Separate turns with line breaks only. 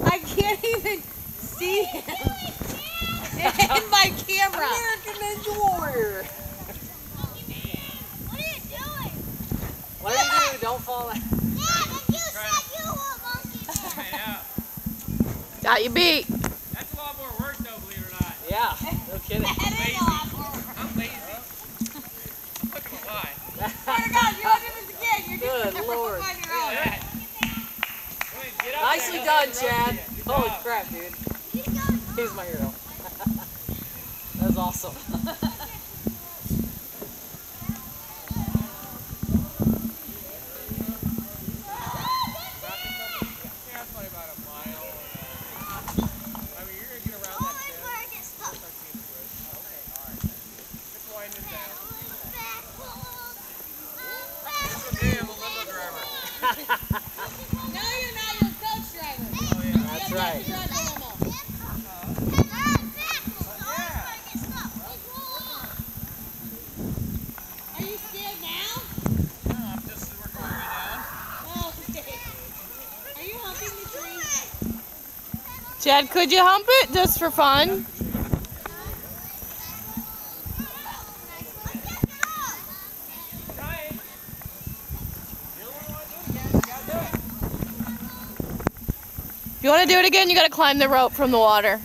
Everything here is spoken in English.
I can't even see him in my camera.
American Ninja Warrior.
What are you doing?
What do you do? Don't fall out.
Dad, if you said you were monkey man.
Got you beat.
That's a lot more work though, believe it or not.
Yeah, no kidding.
That is a lot more work.
I'm lazy. I'm not gonna lie.
Oh my God, you're doing this again. You're
Good
doing
Lord.
on your own.
Yeah. Get up
Nicely
there,
done,
don't
Chad.
let it
Holy
roll you.
crap, dude. He's my hero. That was awesome.
Yeah, it's probably about a mile. I mean, you're gonna get around that bend. Start seeing through it. Okay, alright. Just winding down. Okay, I'm a limo driver.
No, you're not. You're a coach driver.
Oh yeah.
That's right.
You have to drive the limo. Are you scared now?
No, I'm just working my way down.
Oh, okay. Are you humping the tree?
Chad, could you hump it just for fun?
Try it. You don't want to do it again. You gotta do it.
If you want to do it again, you got to climb the rope from the water.